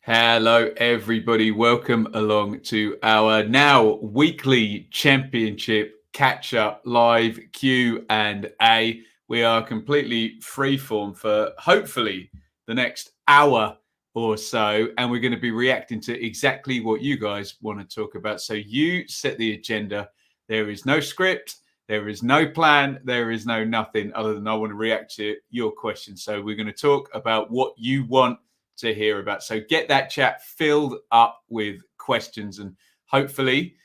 Hello, everybody. Welcome along to our now weekly championship catch-up live Q&A. We are completely freeform for hopefully the next hour or so, and we're going to be reacting to exactly what you guys want to talk about. So you set the agenda. There is no script. There is no plan. There is no nothing other than I want to react to your questions. So we're going to talk about what you want to hear about. So get that chat filled up with questions, and hopefully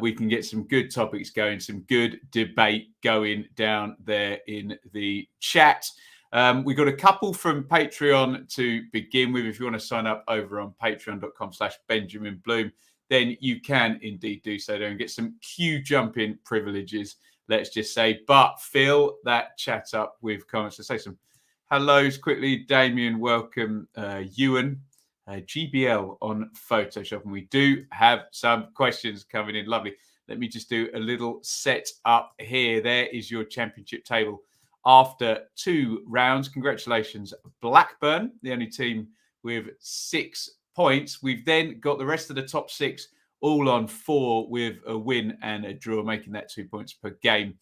we can get some good topics going, some good debate going down there in the chat. We've got a couple from Patreon to begin with. If you want to sign up over on patreon.com/Benjamin Bloom, then you can indeed do so there and get some queue jumping privileges, let's just say. But fill that chat up with comments. To say some hellos quickly. Damien, welcome. Ewan, GBL on Photoshop. And we do have some questions coming in. Lovely. Let me just do a little set up here. There is your championship table after 2 rounds. Congratulations, Blackburn, the only team with 6 points. We've then got the rest of the top 6 all on 4 with a win and a draw, making that 2 points per game.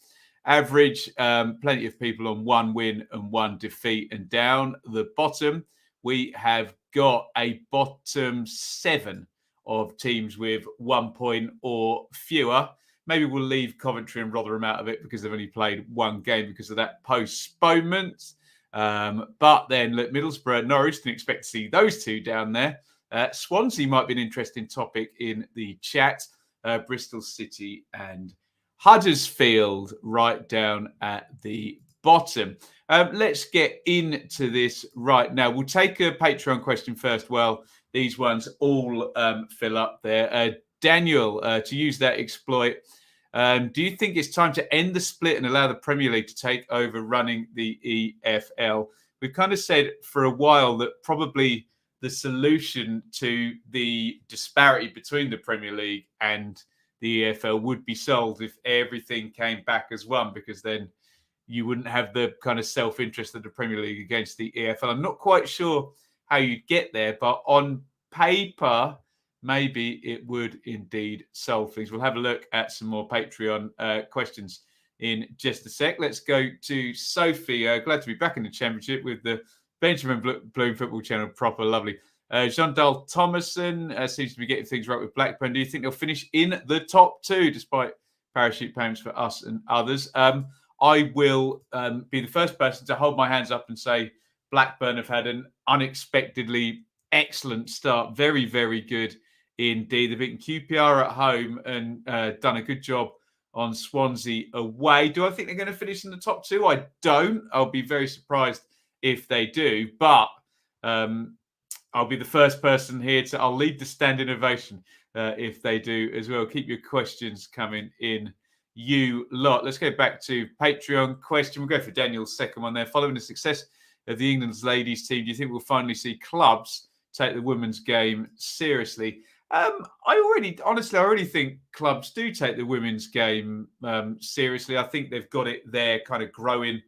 Average, plenty of people on 1 win and 1 defeat. And down the bottom, we have got a bottom 7 of teams with 1 point or fewer. Maybe we'll leave Coventry and Rotherham out of it because they've only played 1 game because of that postponement. But then, look, Middlesbrough, Norwich, didn't expect to see those 2 down there. Swansea might be an interesting topic in the chat. Bristol City and Huddersfield right down at the bottom. Let's get into this right now. We'll take a Patreon question first. Well, these ones all fill up there. Daniel, to use that exploit, do you think it's time to end the split and allow the Premier League to take over running the EFL? We've kind of said for a while that probably the solution to the disparity between the Premier League and the EFL would be solved if everything came back as one, because then you wouldn't have the kind of self-interest of the Premier League against the EFL. I'm not quite sure how you'd get there, but on paper, maybe it would indeed solve things. We'll have a look at some more Patreon questions in just a sec. Let's go to Sophie. Glad to be back in the Championship with the Benjamin Bloom Football Channel proper. Lovely. Jean-Dal Thomason seems to be getting things right with Blackburn. Do you think they'll finish in the top 2 despite parachute payments for us and others? I will be the first person to hold my hands up and say Blackburn have had an unexpectedly excellent start. Very, very good indeed. They've beaten QPR at home and done a good job on Swansea away. Do I think they're going to finish in the top 2? I don't. I'll be very surprised if they do. But I'll be the first person here I'll lead the standing ovation if they do as well. Keep your questions coming in, you lot. Let's go back to Patreon question. We'll go for Daniel's second one there. Following the success of the England's ladies team, do you think we'll finally see clubs take the women's game seriously? I already think clubs do take the women's game seriously. I think they've got it there kind of growing.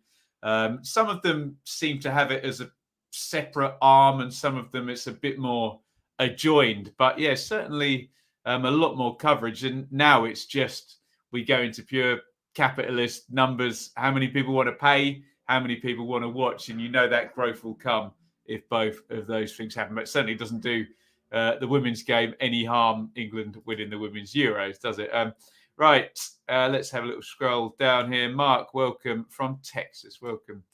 Some of them seem to have it as a separate arm, and some of them it's a bit more adjoined. But yeah, certainly a lot more coverage. And now it's just we go into pure capitalist numbers. How many people want to pay? How many people want to watch? And you know that growth will come if both of those things happen. But it certainly doesn't do the women's game any harm, England winning the Women's Euros, does it? Right, let's have a little scroll down here. Mark, welcome from Texas. Welcome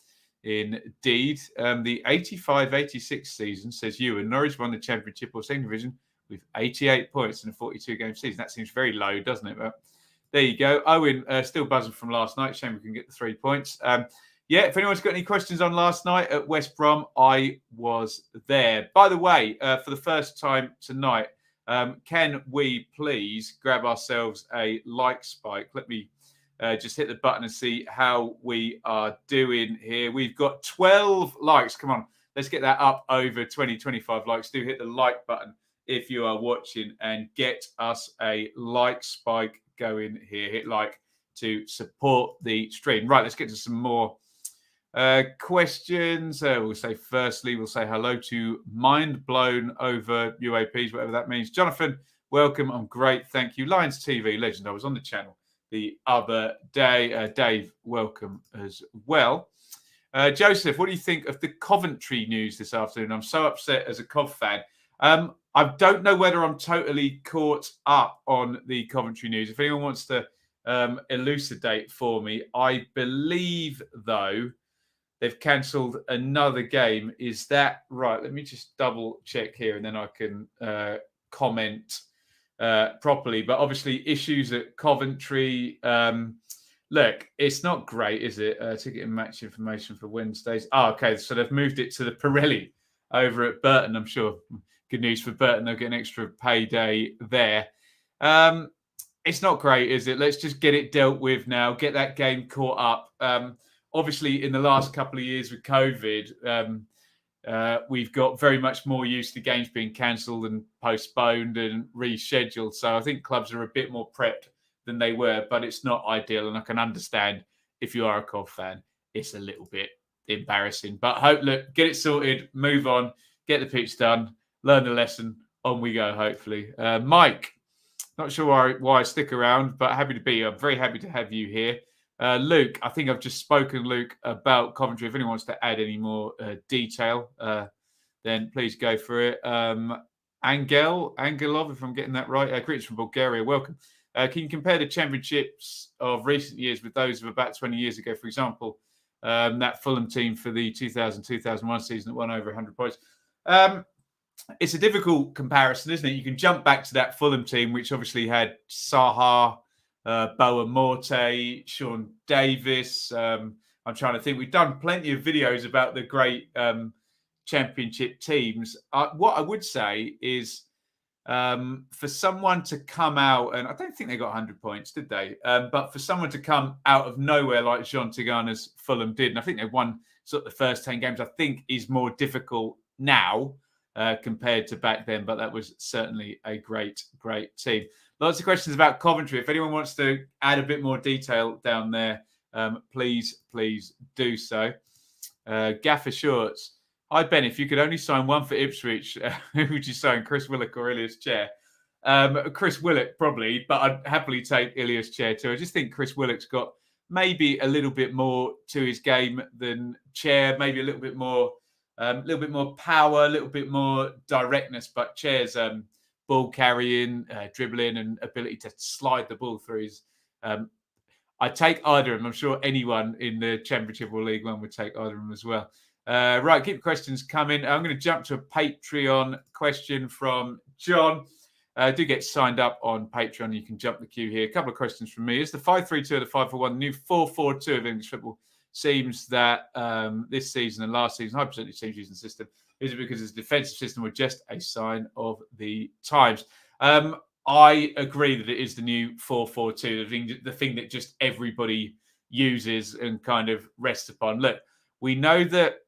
indeed. The 85-86 season, says Ewan, Norwich won the Championship or Second Division with 88 points in a 42-game season. That seems very low, doesn't it? But there you go. Owen, still buzzing from last night. Shame we can get the 3 points. Yeah, if anyone's got any questions on last night at West Brom, I was there. By the way, for the first time tonight, can we please grab ourselves a like spike? Let me just hit the button and see how we are doing here. We've got 12 likes. Come on, let's get that up over 20, 25 likes. Do hit the like button if you are watching and get us a like spike going here. Hit like to support the stream. Right, let's get to some more Questions. We'll say hello to Mind Blown Over UAPs, whatever that means. Jonathan, welcome. I'm great. Thank you. Lions TV legend. I was on the channel the other day. Dave, welcome as well. Joseph, what do you think of the Coventry news this afternoon? I'm so upset as a Cov fan. I don't know whether I'm totally caught up on the Coventry news. If anyone wants to elucidate for me, I believe, though, they've cancelled another game. Is that right? Let me just double check here and then I can comment properly. But obviously, issues at Coventry. Look, it's not great, is it? Ticket and match information for Wednesdays. Okay. So they've moved it to the Pirelli over at Burton. I'm sure good news for Burton. They'll get an extra payday there. It's not great, is it? Let's just get it dealt with now. Get that game caught up. Obviously, in the last couple of years with COVID, we've got very much more used to games being cancelled and postponed and rescheduled. So I think clubs are a bit more prepped than they were, but it's not ideal. And I can understand if you are a Cov fan, it's a little bit embarrassing. But look, get it sorted, move on, get the pitch done, learn the lesson, on we go, hopefully. Mike, not sure why I stick around, but happy to be here. I'm very happy to have you here. Luke, I think I've just spoken, Luke, about Coventry. If anyone wants to add any more detail, then please go for it. Angelov, if I'm getting that right. Greetings from Bulgaria. Welcome. Can you compare the championships of recent years with those of about 20 years ago? For example, that Fulham team for the 2000-2001 season that won over 100 points. It's a difficult comparison, isn't it? You can jump back to that Fulham team, which obviously had Saha, Boa Morte, Sean Davis. I'm trying to think. We've done plenty of videos about the great championship teams. What I would say is for someone to come out, and I don't think they got 100 points, did they? But for someone to come out of nowhere like Jean Tigana's Fulham did, and I think they won sort of the first 10 games, I think is more difficult now compared to back then. But that was certainly a great team. Lots of questions about Coventry. If anyone wants to add a bit more detail down there, please do so. Gaffer Shorts. Hi, Ben. If you could only sign one for Ipswich, who would you sign, Chris Willock or Ilias Chair? Chris Willock, probably, but I'd happily take Ilias Chair too. I just think Chris Willock's got maybe a little bit more to his game than Chair, maybe a little bit more power, a little bit more directness, but Chair's ball carrying, dribbling, and ability to slide the ball through his. I'd take either of them. I'm sure anyone in the Championship or League One would take either of them as well. Right, keep questions coming. I'm going to jump to a Patreon question from John. Do get signed up on Patreon. You can jump the queue here. A couple of questions from me. Is the 5-3-2 or the 5-4-1 the new 4-4-2 of English football? Seems that this season and last season, high percentage teams using the system. Is it because it's a defensive system or just a sign of the times? I agree that it is the new 4-4-2, the thing that just everybody uses and kind of rests upon. Look, we know that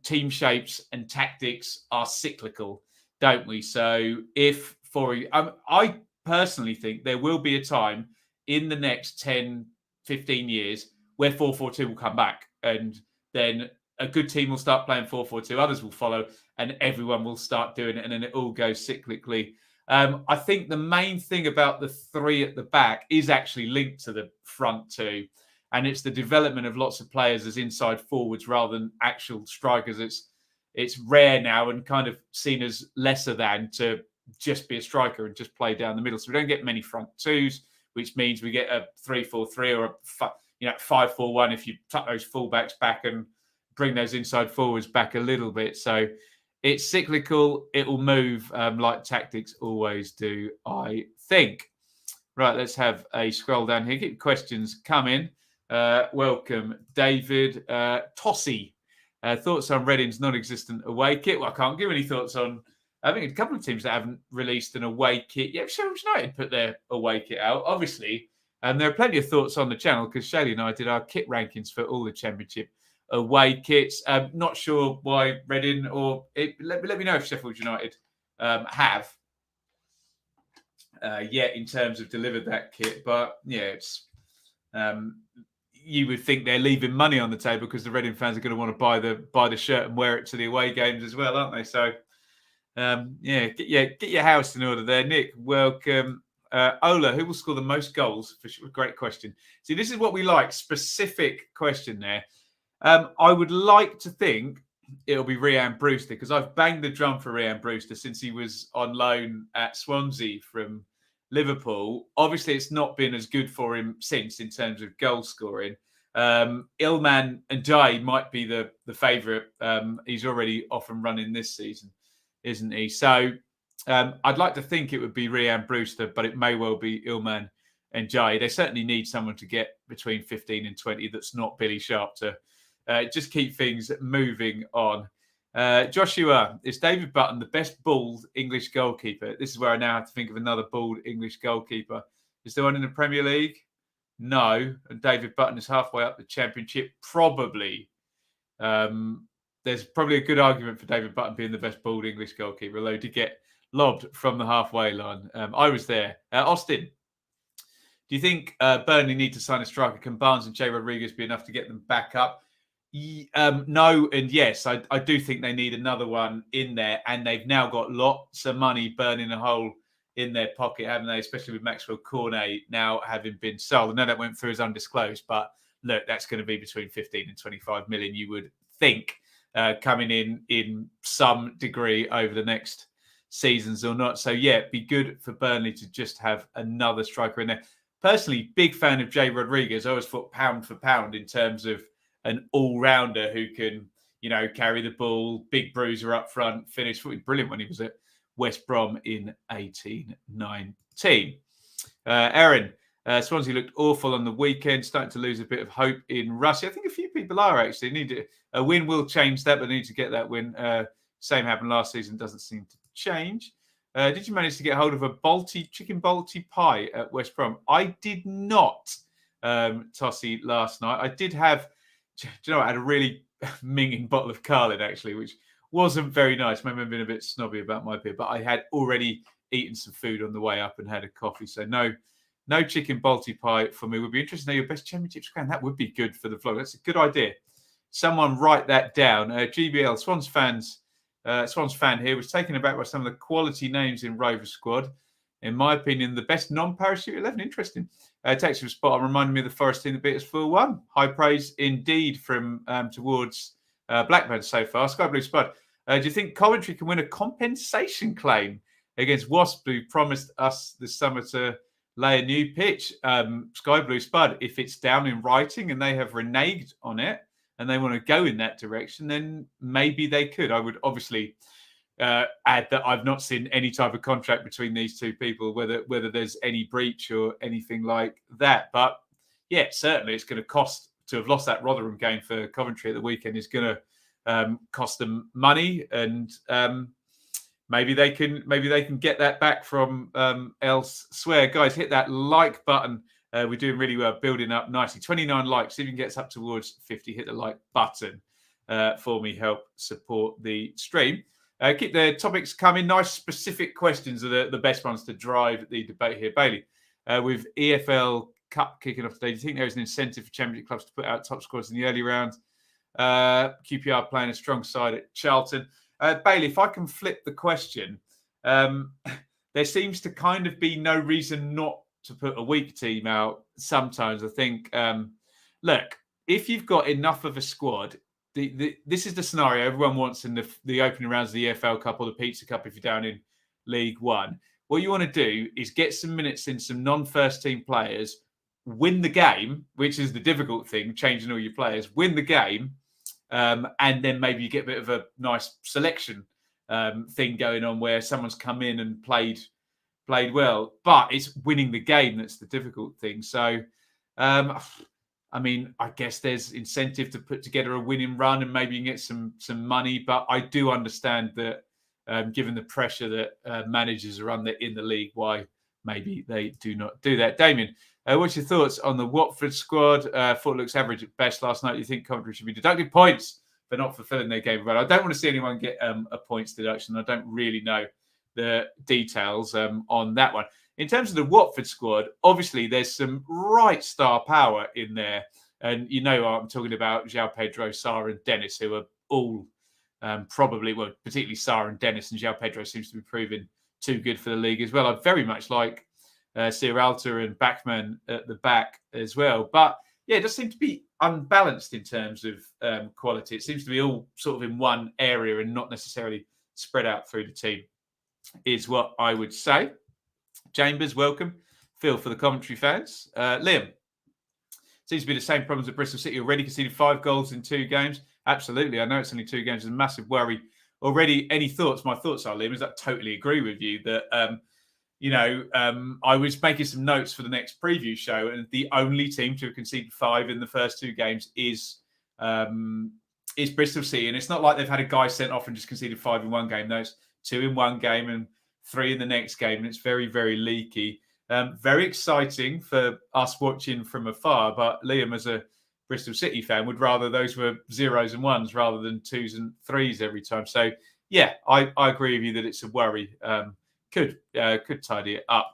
team shapes and tactics are cyclical, don't we? So I personally think there will be a time in the next 10, 15 years where 4-4-2 will come back, and then a good team will start playing 4-4-2, others will follow, and everyone will start doing it, and then it all goes cyclically. I think the main thing about the three at the back is actually linked to the front two, and it's the development of lots of players as inside forwards rather than actual strikers. It's rare now and kind of seen as lesser than to just be a striker and just play down the middle. So we don't get many front twos, which means we get a 3-4-3 or a 5-4-1 if you tuck those fullbacks back and bring those inside forwards back a little bit. So it's cyclical. It will move like tactics always do, I think. Right, let's have a scroll down here. Keep questions coming. Welcome, David. Tossy. Thoughts on Reading's non-existent away kit? Well, I can't give any thoughts on. I think a couple of teams that haven't released an away kit. Yeah, Sheffield United put their away kit out, obviously. And there are plenty of thoughts on the channel because Shelley and I did our kit rankings for all the Championship away kits. Not sure why Reading let me know if Sheffield United have yet in terms of delivered that kit. But yeah, it's you would think they're leaving money on the table because the Reading fans are going to want to buy the shirt and wear it to the away games as well, aren't they? So, get your house in order there. Nick, welcome. Ola, who will score the most goals? For sure, great question. See, this is what we like. Specific question there. I would like to think it'll be Rhian Brewster because I've banged the drum for Rhian Brewster since he was on loan at Swansea from Liverpool. Obviously, it's not been as good for him since in terms of goal scoring. Ilman Ndiaye might be the favourite. He's already off and running this season, isn't he? So I'd like to think it would be Rhian Brewster, but it may well be Ilman Ndiaye. They certainly need someone to get between 15 and 20 that's not Billy Sharp to just keep things moving on. Joshua, is David Burton the best bald English goalkeeper? This is where I now have to think of another bald English goalkeeper. Is there one in the Premier League? No. And David Burton is halfway up the Championship? Probably. There's probably a good argument for David Burton being the best bald English goalkeeper, although to get lobbed from the halfway line. I was there. Austin, do you think Burnley need to sign a striker? Can Barnes and Jay Rodriguez be enough to get them back up? No and yes. I do think they need another one in there, and they've now got lots of money burning a hole in their pocket, haven't they? Especially with Maxwell Cornet now having been sold. I know that went through as undisclosed, but look, that's going to be between 15 and 25 million, you would think, coming in some degree over the next seasons or not. So yeah, it'd be good for Burnley to just have another striker in there. Personally, big fan of Jay Rodriguez. I always thought pound for pound in terms of an all-rounder who can, carry the ball, big bruiser up front, finish. Brilliant when he was at West Brom in 18-19. Aaron, Swansea looked awful on the weekend, starting to lose a bit of hope in Russia. I think a few people are actually. A win will change that, but they need to get that win. Same happened last season, doesn't seem to change. Did you manage to get hold of a chicken Balti pie at West Brom? I did not, Tossie, last night. I did have, I had a really minging bottle of Carlin, actually, which wasn't very nice. Maybe I've been a bit snobby about my beer, but I had already eaten some food on the way up and had a coffee. So no chicken Balti pie for me. Would be interesting to know your best championship score. That would be good for the vlog. That's a good idea. Someone write that down. GBL, Swans fan here, was taken aback by some of the quality names in Rover squad. In my opinion, the best non-parachute 11. Interesting. Takes you a spot on reminding me of the Forest team that beat us 4-1. High praise indeed from towards Blackburn so far. Sky Blue Spud. Do you think Coventry can win a compensation claim against Wasps, who promised us this summer to lay a new pitch? Sky Blue Spud, if it's down in writing and they have reneged on it and they want to go in that direction, then maybe they could. I would obviously add that I've not seen any type of contract between these two people, whether there's any breach or anything like that. But yeah, certainly it's going to cost to have lost that Rotherham game for Coventry at the weekend. Is going to cost them money, and maybe they can get that back from elsewhere. Guys, hit that like button. We're doing really well, building up nicely. 29 likes. If you can get us up towards 50, hit the like button for me. Help support the stream. Keep the topics coming. Nice specific questions are the best ones to drive the debate here. Bailey, with EFL Cup kicking off today, do you think there is an incentive for Championship clubs to put out top scorers in the early rounds? QPR playing a strong side at Charlton. Bailey, if I can flip the question, there seems to kind of be no reason not to put a weak team out sometimes. I think, look, if you've got enough of a squad, this is the scenario everyone wants in the opening rounds of the EFL Cup or the Pizza Cup if you're down in League One. What you want to do is get some minutes in some non-first team players, win the game, which is the difficult thing, changing all your players, win the game, and then maybe you get a bit of a nice selection thing going on where someone's come in and played well. But it's winning the game that's the difficult thing. So, I mean, I guess there's incentive to put together a winning run and maybe you can get some money. But I do understand that given the pressure that managers are under in the league, why maybe they do not do that. Damien, what's your thoughts on the Watford squad? Thought it looks average at best last night. You think Coventry should be deducted points for not fulfilling their game? But I don't want to see anyone get a points deduction. I don't really know the details on that one. In terms of the Watford squad, obviously there's some right star power in there. And I'm talking about João Pedro, Sarr and Dennis, who are all probably, well, particularly Sarr and Dennis, and João Pedro seems to be proving too good for the league as well. I very much like Siralta and Bachmann at the back as well. But yeah, it does seem to be unbalanced in terms of quality. It seems to be all sort of in one area and not necessarily spread out through the team, is what I would say. Chambers, welcome. Phil for the Coventry fans. Liam, seems to be the same problems at Bristol City. Already conceded 5 goals in 2 games. Absolutely. I know it's only 2 games. It's a massive worry already. Any thoughts? My thoughts are, Liam, is I totally agree with you that, I was making some notes for the next preview show, and the only team to have conceded 5 in the first 2 games is Bristol City. And it's not like they've had a guy sent off and just conceded 5 in one game. No, it's 2 in one game and 3 in the next game. And it's very, very leaky. Very exciting for us watching from afar. But Liam, as a Bristol City fan, would rather those were 0s and 1s rather than 2s and 3s every time. So, yeah, I agree with you that it's a worry. Could tidy it up.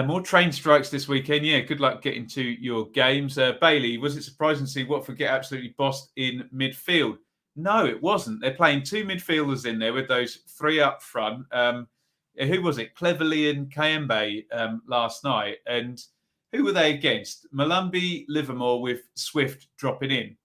More train strikes this weekend. Yeah, good luck getting to your games. Bailey, was it surprising to see Watford get absolutely bossed in midfield? No, it wasn't. They're playing 2 midfielders in there with those 3 up front. Who was it? Cleverly and Kayembe last night. And who were they against? Malumbi, Livermore with Swift dropping in.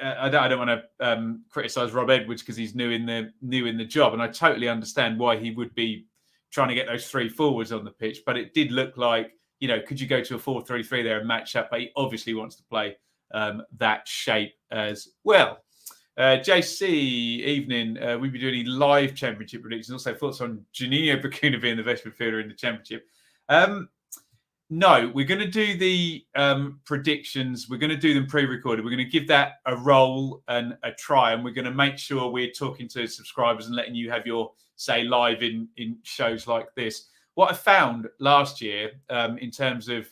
I don't want to criticise Rob Edwards because he's new in the job, and I totally understand why he would be trying to get those 3 forwards on the pitch. But it did look like, could you go to a 4-3-3 there and match up? But he obviously wants to play that shape as well. JC, evening. We'll be doing live championship predictions. Also, thoughts on Juninho Bakuna being the best midfielder in the championship. No, we're going to do the predictions. We're going to do them pre-recorded. We're going to give that a roll and a try, and we're going to make sure we're talking to subscribers and letting you have your say live in shows like this. What I found last year in terms of,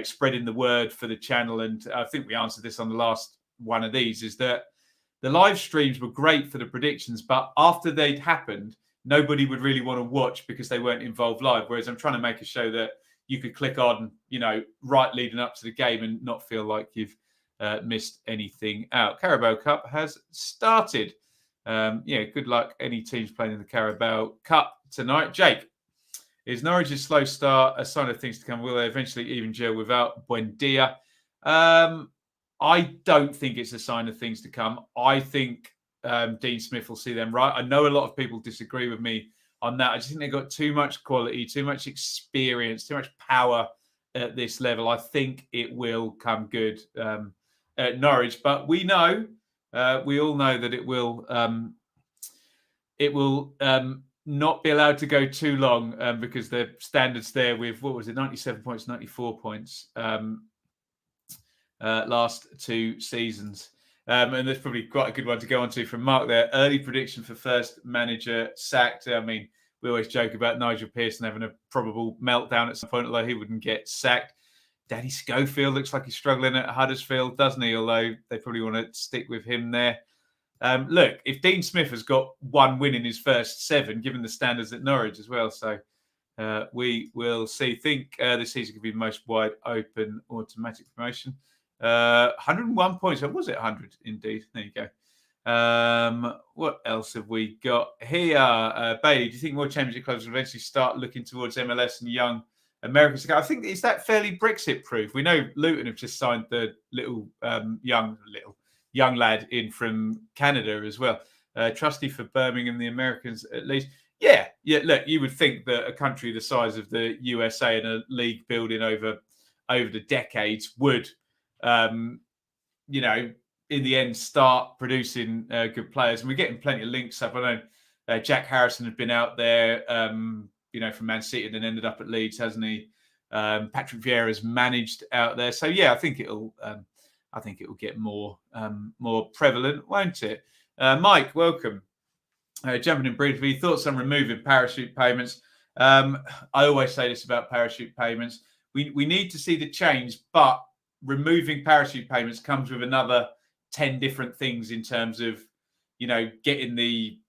spreading the word for the channel, and I think we answered this on the last one of these, is that the live streams were great for the predictions, but after they'd happened, nobody would really want to watch because they weren't involved live. Whereas I'm trying to make a show that you could click on, right leading up to the game and not feel like you've missed anything out. Carabao Cup has started. Good luck any teams playing in the Carabao Cup tonight. Jake, is Norwich's slow start a sign of things to come? Will they eventually even gel without Buendia? I don't think it's a sign of things to come. I think Dean Smith will see them right. I know a lot of people disagree with me on that. I just think they've got too much quality, too much experience, too much power at this level. I think it will come good at Norwich, but we all know that it will not be allowed to go too long because the standards there with, 97 points, 94 points last 2 seasons. And there's probably quite a good one to go on to from Mark there. Early prediction for first manager sacked. I mean, we always joke about Nigel Pearson having a probable meltdown at some point, although he wouldn't get sacked. Danny Schofield looks like he's struggling at Huddersfield, doesn't he? Although they probably want to stick with him there. Look, if Dean Smith has got 1 win in his first 7, given the standards at Norwich as well. So we will see. Think this season could be the most wide open automatic promotion. 101 points. Or was it 100? Indeed. There you go. What else have we got here? Bailey, do you think more championship clubs will eventually start looking towards MLS and young Americans to go? I think, is that fairly Brexit proof? We know Luton have just signed the little young lad in from Canada as well. Trusty for Birmingham, the Americans at least. Yeah. Look, you would think that a country the size of the USA and a league building over the decades would, in the end, start producing good players. And we're getting plenty of links up. I know Jack Harrison had been out there, from Man City and then ended up at Leeds, hasn't he? Patrick Vieira's managed out there. So, yeah, I think it'll get more prevalent, won't it? Mike, welcome. Jumping in briefly, thoughts on removing parachute payments? I always say this about parachute payments. We need to see the change, but removing parachute payments comes with another 10 different things in terms of, getting the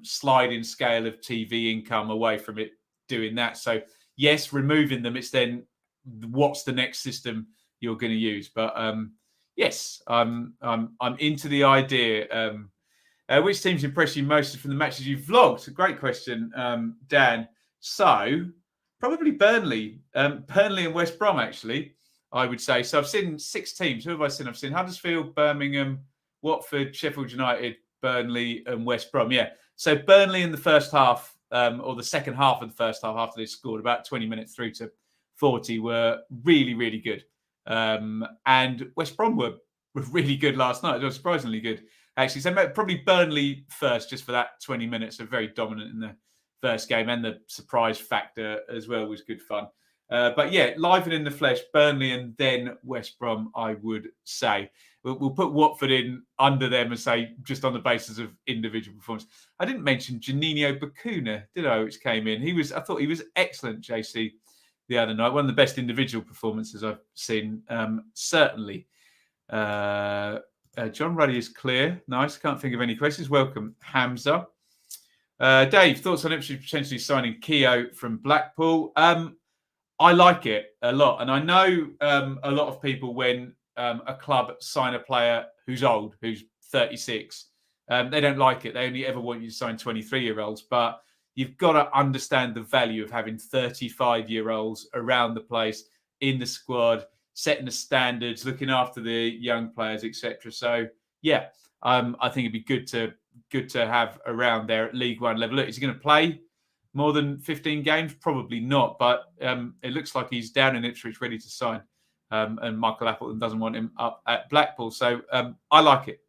sliding scale of TV income away from it doing that. So, yes, removing them, it's then what's the next system you're going to use. But yes, I'm into the idea. Which teams impressed you most from the matches you've vlogged? A great question, Dan. So probably Burnley, Burnley and West Brom, actually, I would say. So I've seen 6 teams. Who have I seen? I've seen Huddersfield, Birmingham, Watford, Sheffield United, Burnley and West Brom. Yeah. So Burnley in the first half, or the second half of the first half after they scored, about 20 minutes through to 40, were really, really good. And West Brom were really good last night. They were surprisingly good, actually. So probably Burnley first, just for that 20 minutes. So very dominant in the first game, and the surprise factor as well was good fun. But yeah, live and in the flesh, Burnley and then West Brom, I would say. We'll put Watford in under them and say just on the basis of individual performance. I didn't mention Juninho Bacuna, did I? Which came in. I thought he was excellent, JC, the other night. One of the best individual performances I've seen, certainly. John Ruddy is clear. Nice. Can't think of any questions. Welcome, Hamza. Dave, thoughts on Ipswich potentially signing Keogh from Blackpool? I like it a lot. And I know a lot of people, when a club sign a player who's old, who's 36, they don't like it. They only ever want you to sign 23-year-olds. But you've got to understand the value of having 35-year-olds around the place in the squad, setting the standards, looking after the young players, etc. So, yeah, I think it'd be good to have around there at League One level. Look, is he going to play more than 15 games? Probably not, but it looks like he's down in Ipswich ready to sign. And Michael Appleton doesn't want him up at Blackpool. So I like it.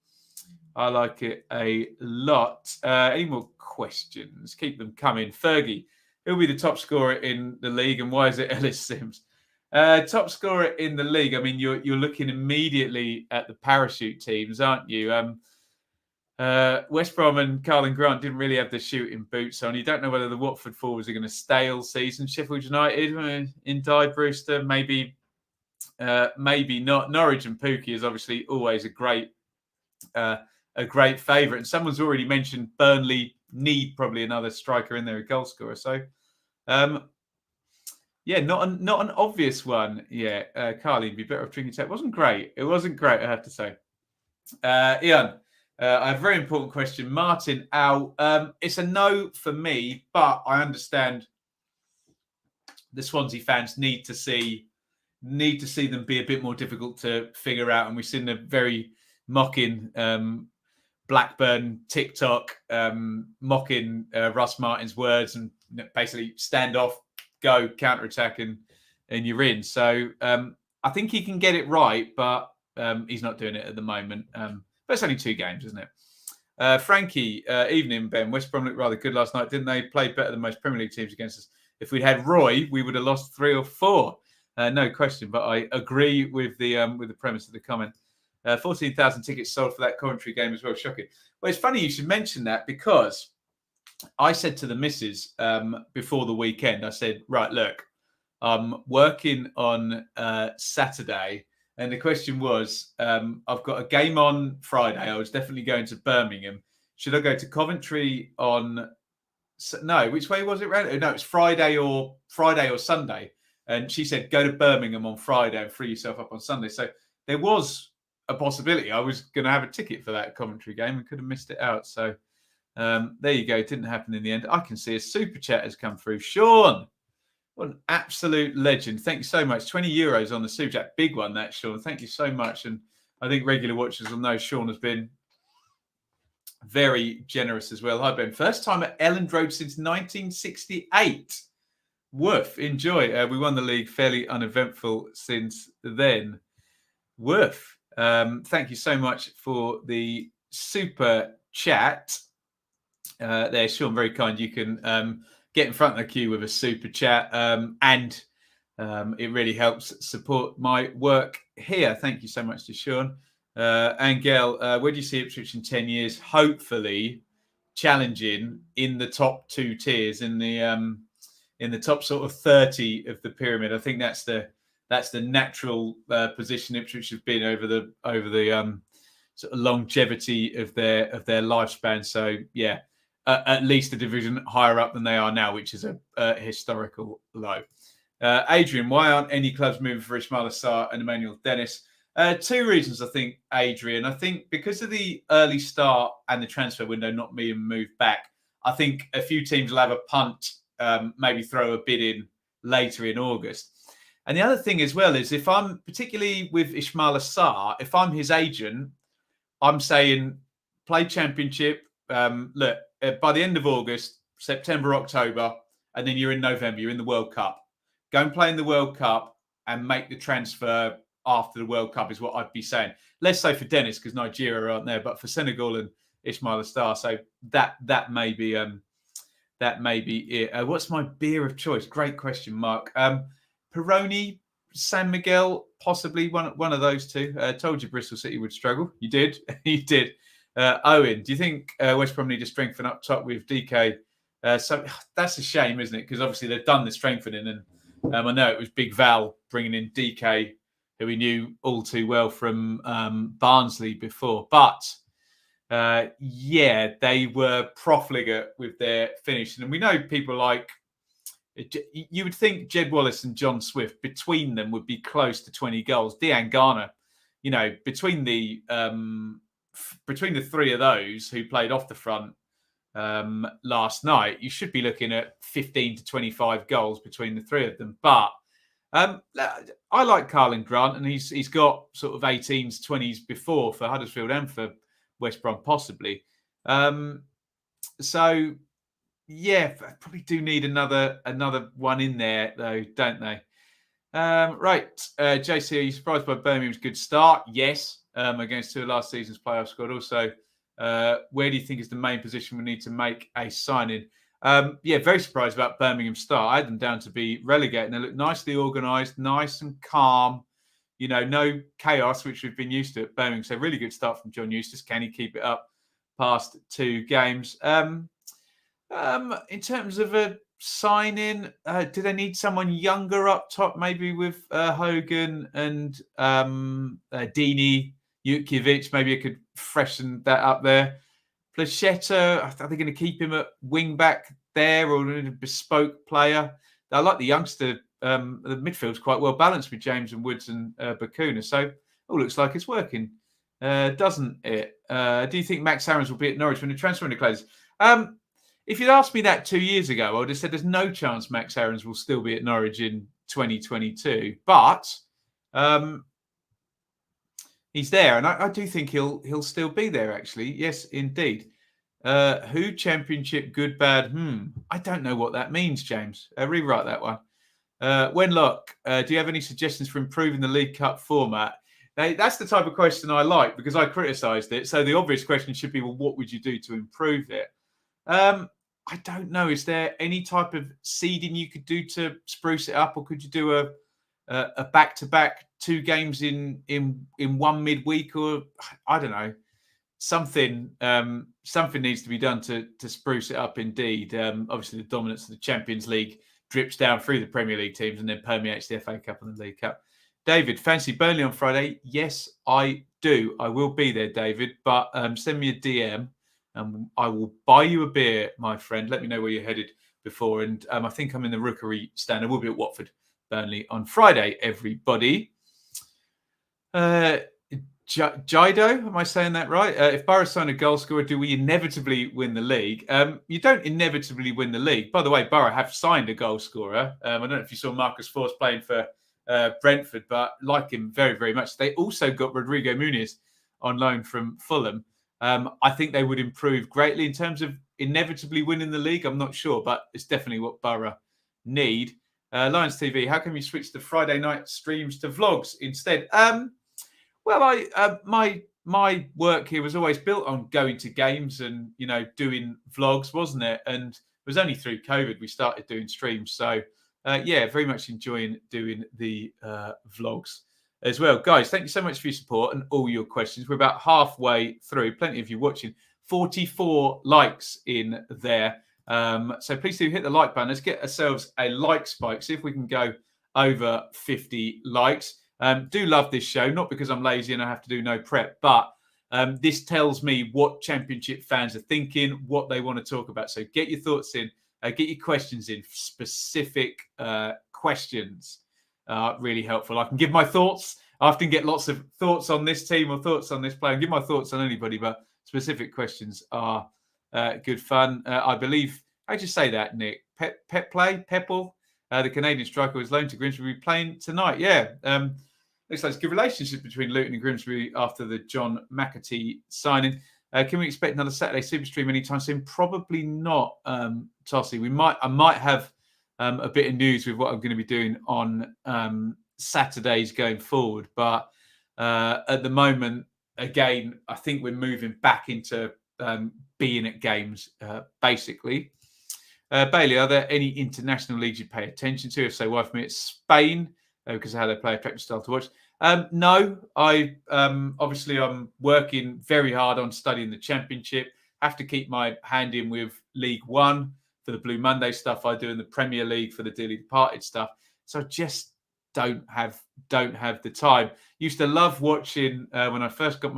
I like it a lot. Any more questions? Keep them coming. Fergie, who'll be the top scorer in the league, and why is it Ellis Sims? Top scorer in the league. I mean, you're looking immediately at the parachute teams, aren't you? West Brom and Carlin Grant didn't really have the shooting boots on. You don't know whether the Watford forwards are going to stay all season. Sheffield United in Di Brewster, maybe not. Norwich and Pookie is obviously always a great favourite. And someone's already mentioned Burnley need probably another striker in there, a goal scorer. So, yeah, not an obvious one. Yeah, Carly would be better off drinking tea. It wasn't great, I have to say. Iain, I have a very important question. Martin Al, it's a no for me, but I understand the Swansea fans need to see them be a bit more difficult to figure out. And we've seen a very mocking Blackburn TikTok, mocking Russ Martin's words, and basically stand off, go, counter-attack, and you're in. So I think he can get it right, but he's not doing it at the moment. But it's only 2 games, isn't it? Frankie, evening, Ben. West Brom looked rather good last night, didn't they? Played better than most Premier League teams against us. If we'd had Roy, we would have lost 3 or 4. No question, but I agree with the premise of the comment. 14,000 tickets sold for that Coventry game as well. Shocking. Well, it's funny you should mention that, because I said to the missus before the weekend, I said, right, look, I'm working on Saturday. And the question was, I've got a game on Friday. I was definitely going to Birmingham. Should I go to Coventry on... No, which way was it? No, it's Friday or Sunday. And she said, go to Birmingham on Friday and free yourself up on Sunday. So there was a possibility I was going to have a ticket for that Coventry game and could have missed it out. So there you go. It didn't happen in the end. I can see a super chat has come through. Sean, what an absolute legend. Thank you so much. 20 euros on the super chat. Big one, that, Sean. Thank you so much. And I think regular watchers will know Sean has been very generous as well. Hi, Ben. First time at Elland Road since 1968. Woof. Enjoy. We won the league, fairly uneventful since then. Woof. Thank you so much for the super chat. There, Sean, very kind. You can get in front of the queue with a super chat, and it really helps support my work here. Thank you so much to Sean. Angel, where do you see Ipswich in 10 years? Hopefully challenging in the top 2 tiers, in the top sort of 30 of the pyramid. I think that's the natural position Ipswich has been over the sort of longevity of their lifespan. So yeah, at least a division higher up than they are now, which is a historical low. Adrian, why aren't any clubs moving for Ismail Assar and Emmanuel Dennis? 2 reasons, I think, Adrian. I think because of the early start and the transfer window not being moved back, I think a few teams will have a punt, maybe throw a bid in later in August. And the other thing as well is if I'm, particularly with Ismail Assar, if I'm his agent, I'm saying play Championship, look, by the end of August, September, October, and then you're in November, you're in the World Cup. Go and play in the World Cup and make the transfer after the World Cup is what I'd be saying. Let's say for Dennis, because Nigeria aren't there, but for Senegal and Ismail Assar. So that may be it. What's my beer of choice? Great question, Mark. Peroni, San Miguel, possibly one of those two. Told you Bristol City would struggle. You did. You did. Owen, do you think West Brom need to strengthen up top with DK? So that's a shame, isn't it? Because obviously they've done the strengthening, and I know it was Big Val bringing in DK, who we knew all too well from Barnsley before. But they were profligate with their finishing, and we know people like. You would think Jed Wallace and John Swift between them would be close to 20 goals. Dean Garner, between the 3 of those who played off the front last night, you should be looking at 15 to 25 goals between the 3 of them. But I like Carlin Grant, and he's got sort of 18s, 20s before for Huddersfield and for West Brom possibly. So. Yeah, probably do need another one in there, though, don't they? Right. JC, are you surprised by Birmingham's good start? Yes, against 2 of last season's playoff squad. Also, where do you think is the main position we need to make a sign-in? Very surprised about Birmingham's start. I had them down to be relegated. They look nicely organised, nice and calm. No chaos, which we've been used to at Birmingham. So really good start from John Eustace. Can he keep it up past 2 games? In terms of a sign-in, do they need someone younger up top, maybe with Hogan and Dini, Jutkiewicz? Maybe I could freshen that up there. Plachetta, are they going to keep him at wing-back there, or a bespoke player? I like the youngster. The midfield's quite well-balanced with James and Woods and Bakuna, so it all looks like it's working, doesn't it? Do you think Max Aarons will be at Norwich when the transfer window closes? If you'd asked me that 2 years ago, I would have said there's no chance Max Aarons will still be at Norwich in 2022. But he's there, and I do think he'll still be there, actually. Yes, indeed. Who Championship, good, bad? I don't know what that means, James. Rewrite that one. Wenlock, do you have any suggestions for improving the League Cup format? Now, that's the type of question I like, because I criticised it. So the obvious question should be, well, what would you do to improve it? I don't know. Is there any type of seeding you could do to spruce it up, or could you do a back-to-back 2 games in one midweek, or I don't know, something needs to be done to spruce it up. Indeed, obviously the dominance of the Champions League drips down through the Premier League teams and then permeates the FA Cup and the League Cup. David, fancy Burnley on Friday? Yes, I do. I will be there, David, but send me a DM. I will buy you a beer, my friend. Let me know where you're headed before. And I think I'm in the Rookery stand. I will be at Watford, Burnley on Friday, everybody. Jido, am I saying that right? If Borough sign a goal scorer, do we inevitably win the league? You don't inevitably win the league. By the way, Borough have signed a goal scorer. I don't know if you saw Marcus Force playing for Brentford, but like him very, very much. They also got Rodrigo Muniz on loan from Fulham. I think they would improve greatly in terms of inevitably winning the league. I'm not sure, but it's definitely what Borough need. Lions TV, how can you switch the Friday night streams to vlogs instead? Well, my work here was always built on going to games and, doing vlogs, wasn't it? And it was only through COVID we started doing streams. So, very much enjoying doing the vlogs as well. Guys, thank you so much for your support and all your questions. We're about halfway through. Plenty of you watching. 44 likes in there. So please do hit the like button. Let's get ourselves a like spike. See if we can go over 50 likes. Do love this show, not because I'm lazy and I have to do no prep, but this tells me what Championship fans are thinking, what they want to talk about. So get your thoughts in, get your questions in, specific questions are really helpful. I can give my thoughts. I often get lots of thoughts on this team or thoughts on this player. I give my thoughts on anybody, but specific questions are good fun. I believe, how'd you say that, Nick? Pepple, the Canadian striker, was loaned to Grimsby, playing tonight. Yeah. Looks like it's a good relationship between Luton and Grimsby after the John McAtee signing. Can we expect another Saturday Super Stream anytime soon? Probably not, Tossie. I might have a bit of news with what I'm going to be doing on Saturdays going forward. But at the moment, again, I think we're moving back into being at games, basically. Bailey, are there any international leagues you pay attention to? If so, why for me it's Spain, because of how they play, attractive style to watch. No, obviously I'm working very hard on studying the Championship. Have to keep my hand in with League One for the Blue Monday stuff I do, in the Premier League for the Dearly Departed stuff. So I just don't have the time. Used to love watching when I first got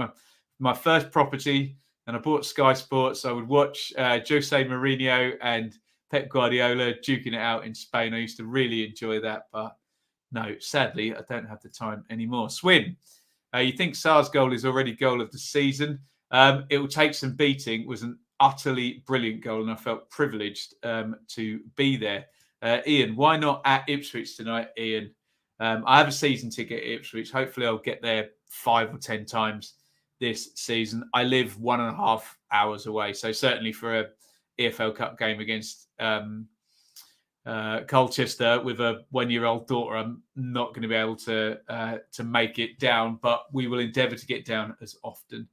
my first property and I bought Sky Sports. I would watch Jose Mourinho and Pep Guardiola duking it out in Spain. I used to really enjoy that, but no, sadly, I don't have the time anymore. Swin, you think Sar's goal is already goal of the season? It will take some beating. It was an utterly brilliant goal, and I felt privileged to be there. Iain, why not at Ipswich tonight, Iain? I have a season ticket at Ipswich. Hopefully, I'll get there 5 or 10 times this season. I live 1.5 hours away, so certainly for a EFL Cup game against Colchester with a 1-year-old daughter, I'm not going to be able to make it down, but we will endeavour to get down as often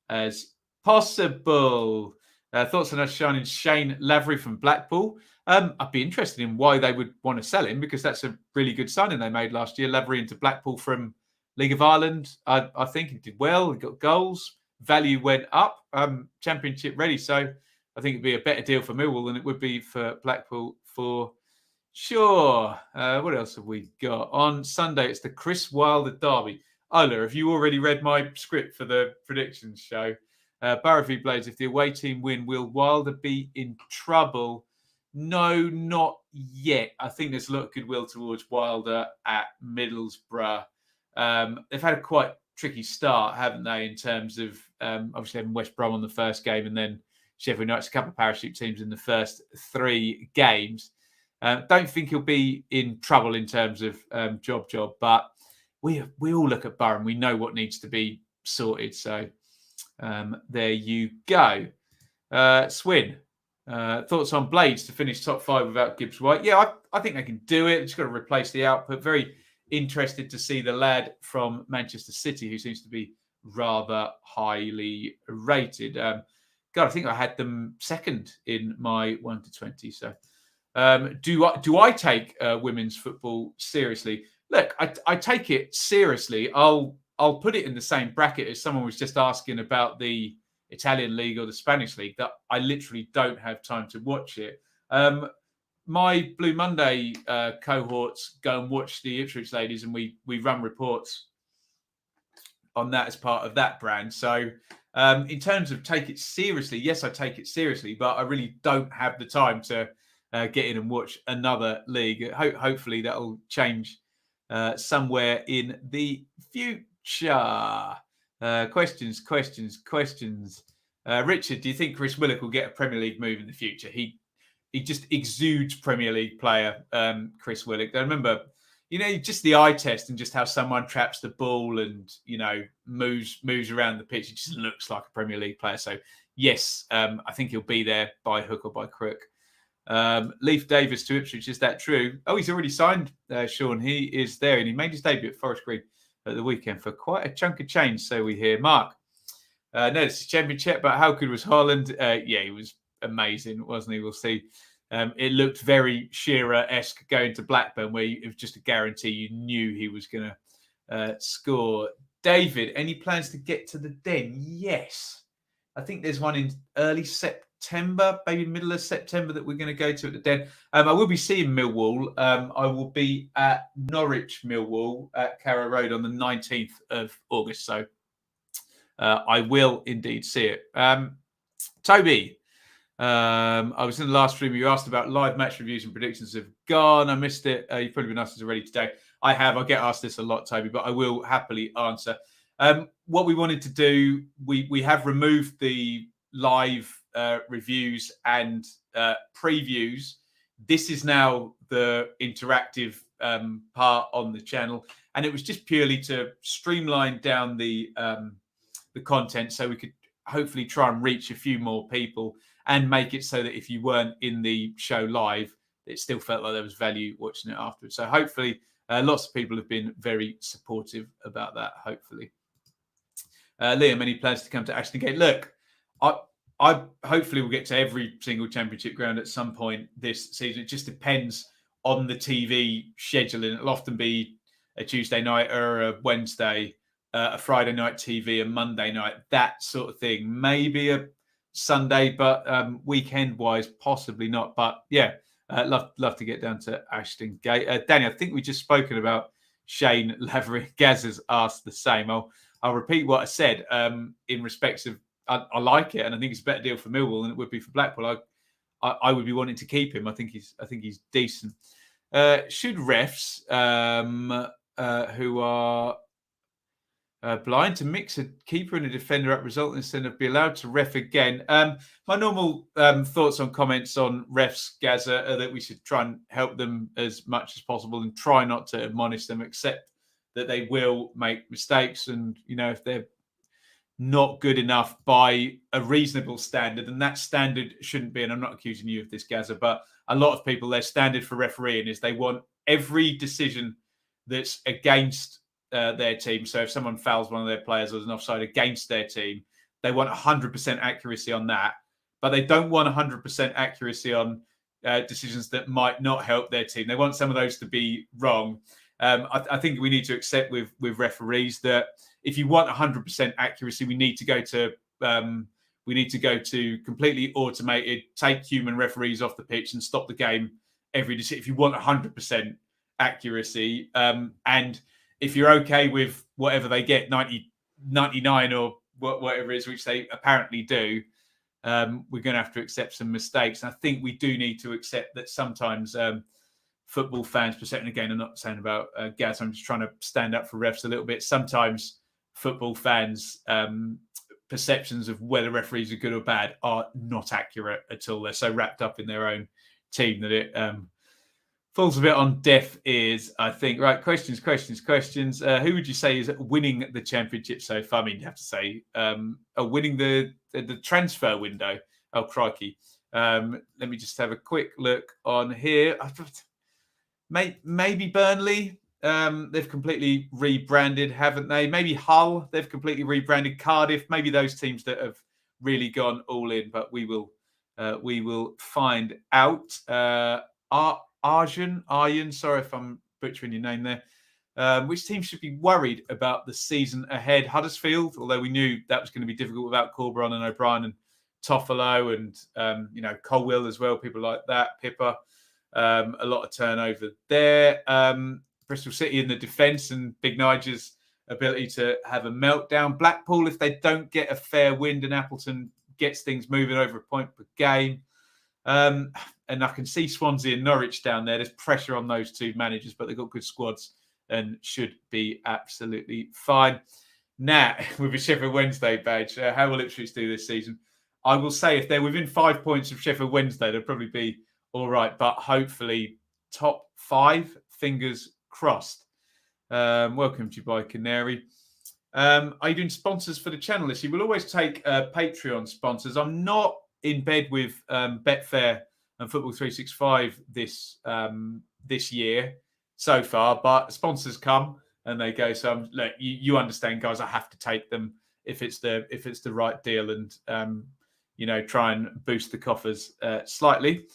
as possible. Thoughts on us signing Shane Lavery from Blackpool? I'd be interested in why they would want to sell him, because that's a really good signing they made last year. Lavery into Blackpool from League of Ireland. I think he did well. He got goals. Value went up. Championship ready. So I think it'd be a better deal for Millwall than it would be for Blackpool for sure. What else have we got? On Sunday, it's the Chris Wilder Derby. Ola, have you already read my script for the predictions show? Borough v Blades, if the away team win, will Wilder be in trouble? No, not yet. I think there's a lot of goodwill towards Wilder at Middlesbrough. They've had a quite tricky start, haven't they, in terms of obviously having West Brom on the first game and then Sheffield United's a couple of parachute teams in the first 3 games. Don't think he'll be in trouble in terms of job, but we all look at Borough and we know what needs to be sorted. So there you go. Swin, thoughts on Blades to finish top 5 without Gibbs White? Yeah, I think they can do it. It's got to replace the output. Very interested to see the lad from Manchester City, who seems to be rather highly rated. God, I think I had them second in my 1 to 20. So do I take women's football seriously? Look, I take it seriously. I'll put it in the same bracket as someone was just asking about the Italian league or the Spanish league, that I literally don't have time to watch it. My Blue Monday cohorts go and watch the Ipswich ladies, and we run reports on that as part of that brand. So in terms of take it seriously, yes, I take it seriously, but I really don't have the time to get in and watch another league. Hopefully that'll change somewhere in the future. Questions. Richard, do you think Chris Willock will get a Premier League move in the future? He just exudes Premier League player, Chris Willock. I remember, just the eye test and just how someone traps the ball and, moves around the pitch. It just looks like a Premier League player. So, yes, I think he'll be there by hook or by crook. Leif Davis to Ipswich, is that true? Oh, he's already signed, Sean. He is there, and he made his debut at Forest Green at the weekend for quite a chunk of change, so we hear. Mark, no, this is Championship, but how good was Haaland? Yeah, he was amazing, wasn't he? We'll see. It looked very Shearer-esque going to Blackburn, where it was just a guarantee you knew he was going to score. David, any plans to get to the Den? Yes. I think there's one in early September, maybe middle of September, that we're going to go to at the Den. I will be seeing Millwall. I will be at Norwich Millwall at Carrow Road on the 19th of August. So I will indeed see it. Toby, I was in the last stream. You asked about live match reviews and predictions have gone. I missed it. You've probably been asked this already today. I have. I get asked this a lot, Toby, but I will happily answer. What we wanted to do, we have removed the live reviews and previews. This is now the interactive part on the channel, and it was just purely to streamline down the content so we could hopefully try and reach a few more people and make it so that if you weren't in the show live, it still felt like there was value watching it afterwards. So hopefully lots of people have been very supportive about that, hopefully. Liam, any plans to come to Ashton Gate? Look, I hopefully will get to every single championship ground at some point this season. It just depends on the TV scheduling. It'll often be a Tuesday night or a Wednesday, a Friday night TV, a Monday night, that sort of thing. Maybe a Sunday, but weekend-wise, possibly not. But yeah, love to get down to Ashton Gate. Danny, I think we just spoken about Shane Lavery. Gaz has asked the same. I'll repeat what I said in respects of I like it, and I think it's a better deal for Millwall than it would be for Blackpool. I would be wanting to keep him. I think he's decent. Should refs who are blind to mix a keeper and a defender up result instead of be allowed to ref again? My normal thoughts on comments on refs, Gaza, are that we should try and help them as much as possible and try not to admonish them, accept that they will make mistakes, and if they're not good enough by a reasonable standard, and that standard shouldn't be, and I'm not accusing you of this, Gaza, but a lot of people, their standard for refereeing is they want every decision that's against their team. So if someone fouls one of their players or there's an offside against their team, they want 100% accuracy on that, but they don't want 100% accuracy on decisions that might not help their team. They want some of those to be wrong. I think we need to accept with referees that if you want 100% accuracy, we need to go to completely automated, take human referees off the pitch and stop the game every decision. If you want 100% accuracy, and if you're okay with whatever they get, 90, 99 or whatever it is, which they apparently do, we're going to have to accept some mistakes. And I think we do need to accept that sometimes football fans' perception, again, I'm not saying about Gaz, I'm just trying to stand up for refs a little bit. Sometimes football fans' perceptions of whether referees are good or bad are not accurate at all. They're so wrapped up in their own team that it falls a bit on deaf ears, I think. Right, questions. Who would you say is winning the championship so far? I mean, you have to say winning the transfer window. Oh, crikey. Let me just have a quick look on here. Maybe Burnley. They've completely rebranded, haven't they? Maybe Hull. They've completely rebranded. Cardiff. Maybe those teams that have really gone all in. But we will find out. Iain. Sorry if I'm butchering your name there. Which team should be worried about the season ahead? Huddersfield. Although we knew that was going to be difficult without Corberon and O'Brien and Toffolo and Coyle as well. People like that. Pippa. A lot of turnover there. Bristol City in the defence and Big Nigel's ability to have a meltdown. Blackpool, if they don't get a fair wind and Appleton gets things moving over a point per game. And I can see Swansea and Norwich down there. There's pressure on those two managers, but they've got good squads and should be absolutely fine. Now, with a Sheffield Wednesday badge, how will Ipswich do this season? I will say if they're within 5 points of Sheffield Wednesday, they'll probably be all right, but hopefully top 5, fingers crossed. Welcome to Dubai Canary. Are you doing sponsors for the channel this year? We'll always take Patreon sponsors. I'm not in bed with Betfair and Football 365 this year so far, but sponsors come and they go. So look, you understand, guys. I have to take them if it's the right deal, and try and boost the coffers slightly.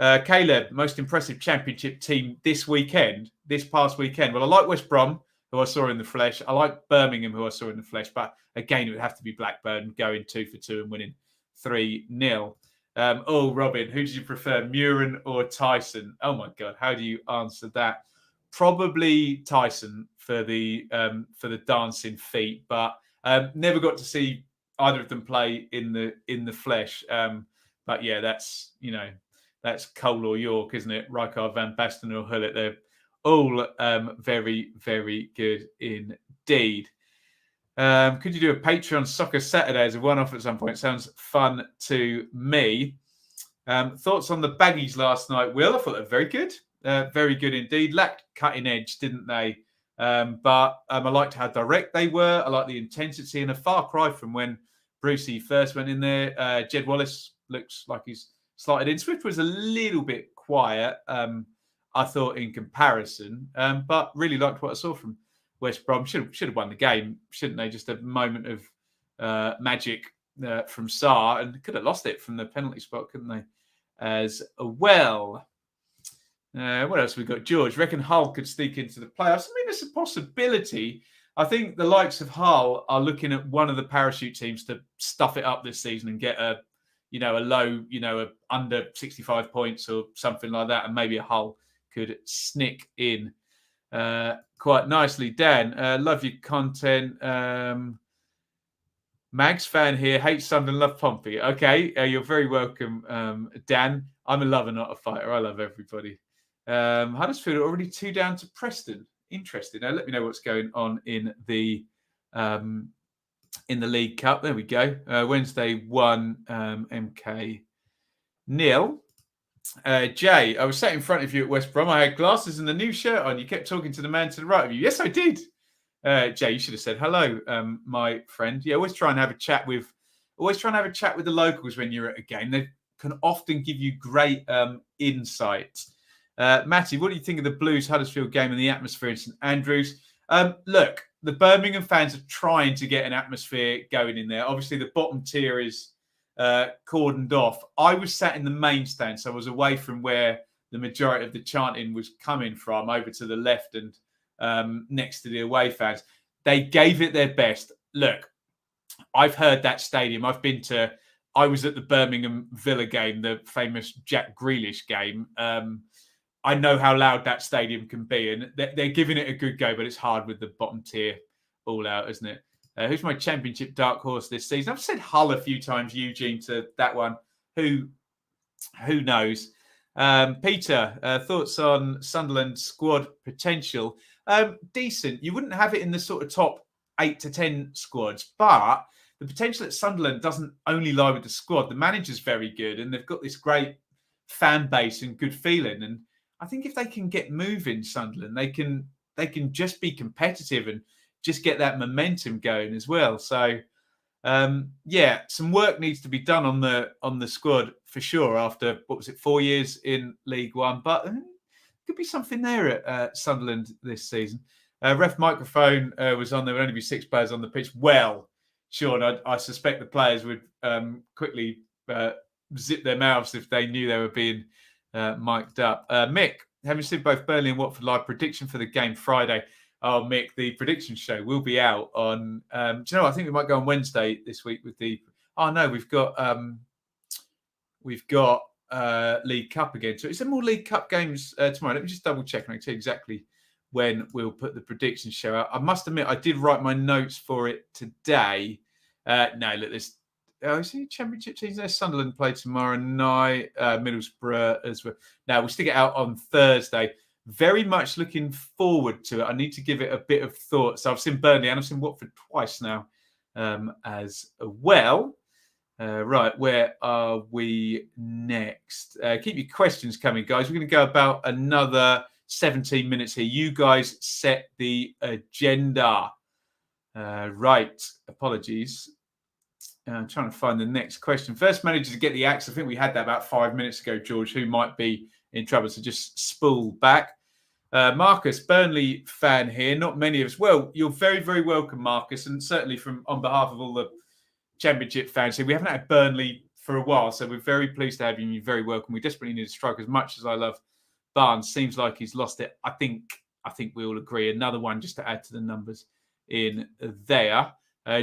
Caleb, most impressive championship team this past weekend. Well, I like West Brom, who I saw in the flesh. I like Birmingham, who I saw in the flesh. But again, it would have to be Blackburn going 2 for 2 and winning 3-0. Robin, who do you prefer, Moran or Tyson? Oh my God, how do you answer that? Probably Tyson for the dancing feet, but never got to see either of them play in the flesh. But yeah, that's Coyle or York, isn't it? Rijkaard, Van Basten or Hullet. They're all very, very good indeed. Could you do a Patreon Soccer Saturday as a one-off at some point? Sounds fun to me. Thoughts on the baggies last night, Will? I thought they were very good. Very good indeed. Lacked cutting edge, didn't they? But I liked how direct they were. I liked the intensity, and a far cry from when Brucey first went in there. Jed Wallace looks like he's slotted in. Swift was a little bit quiet, I thought, in comparison, but really liked what I saw from West Brom. Should have won the game, shouldn't they? Just a moment of magic from Sarr, and could have lost it from the penalty spot, couldn't they? As well. What else have we got? George, reckon Hull could sneak into the playoffs? I mean, it's a possibility. I think the likes of Hull are looking at one of the parachute teams to stuff it up this season and get a low, under 65 points or something like that, and maybe a Hull could sneak in quite nicely. Dan, love your content. Mags fan here, hates Sunderland, love Pompey. Okay, you're very welcome, Dan. I'm a lover, not a fighter. I love everybody. Huddersfield already 2 down to Preston. Interesting. Now let me know what's going on in the League Cup. There we go. Wednesday 1, MK 0. Jay, I was sat in front of you at West Brom. I had glasses and the new shirt on. You kept talking to the man to the right of you. Yes, I did. Jay, you should have said hello, my friend. Yeah, always try and have a chat with the locals when you're at a game. They can often give you great insight. Matty, what do you think of the Blues Huddersfield game and the atmosphere in St Andrews? Look, the Birmingham fans are trying to get an atmosphere going in there. Obviously, the bottom tier is cordoned off. I was sat in the main stand, so I was away from where the majority of the chanting was coming from, over to the left and next to the away fans. They gave it their best. Look, I've heard that stadium. I was at the Birmingham Villa game, the famous Jack Grealish game. I know how loud that stadium can be, and they're giving it a good go, but it's hard with the bottom tier all out, isn't it? Who's my championship dark horse this season? I've said Hull a few times, Eugene, to that one. Who knows? Peter, thoughts on Sunderland squad potential? Decent. You wouldn't have it in the sort of top 8 to 10 squads, but the potential at Sunderland doesn't only lie with the squad. The manager's very good, and they've got this great fan base and good feeling. And I think if they can get moving, Sunderland, they can just be competitive and just get that momentum going as well. So, some work needs to be done on the squad for sure. After 4 years in League One, but could be something there at Sunderland this season. Ref microphone was on. There would only be 6 players on the pitch. Well, Sean, I suspect the players would quickly zip their mouths if they knew they were being mic'd up. Mick, having seen both Burnley and Watford live, prediction for the game Friday. Oh, Mick, the prediction show will be out on. Do you know what? I think we might go on Wednesday this week with the. Oh no, we've got League Cup again. So is there more League Cup games tomorrow? Let me just double check and I can tell you exactly when we'll put the prediction show out. I must admit, I did write my notes for it today. No, look, see championship teams there. Sunderland play tomorrow night. Middlesbrough as well. Now we'll stick it out on Thursday. Very much looking forward to it. I need to give it a bit of thought. So I've seen Burnley and I've seen Watford twice now as well. Right, where are we next? Keep your questions coming, guys. We're going to go about another 17 minutes here. You guys set the agenda. Right, apologies. I'm trying to find the next question. First manager to get the axe. I think we had that about 5 minutes ago, George, who might be in trouble. So just spool back. Marcus, Burnley fan here. Not many of us. Well, you're very, very welcome, Marcus. And certainly on behalf of all the championship fans here, we haven't had Burnley for a while. So we're very pleased to have you. You're very welcome. We desperately need a strike. As much as I love Barnes, seems like he's lost it. I think we all agree. Another one just to add to the numbers in there.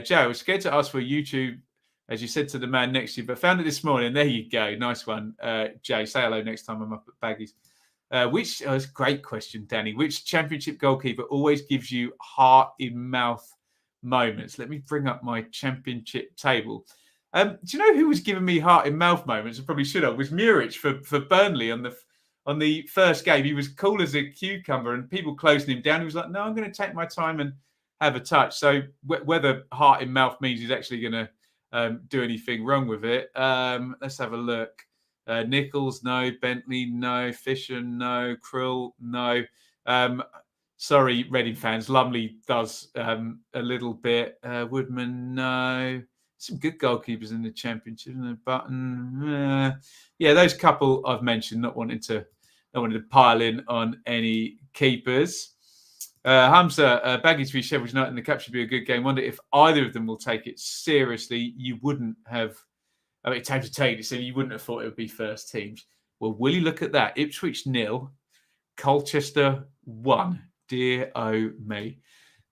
Joe, I was scared to ask for YouTube, as you said to the man next to you, but found it this morning. There you go. Nice one, Jay. Say hello next time I'm up at Baggies. It's a great question, Danny. Which championship goalkeeper always gives you heart in mouth moments? Let me bring up my championship table. Do you know who was giving me heart in mouth moments? I probably should have. Was Muric for Burnley on the first game. He was cool as a cucumber, and people closing him down. He was like, "No, I'm going to take my time and have a touch." So whether heart in mouth means he's actually going to do anything wrong with it, let's have a look. Nichols, no. Bentley, no. Fisher, no. Krill, no. Sorry, Reading fans. Lumley does a little bit. Woodman, no. Some good goalkeepers in the Championship. Burton, yeah, those couple I've mentioned. Not wanting to pile in on any keepers. Hamza, Baggage v Sheffield United in the Cup should be a good game. Wonder if either of them will take it seriously. You wouldn't have. I mean, time to take it, so you wouldn't have thought it would be first teams. Well, will you look at that? Ipswich 0, Colchester 1. Dear oh me.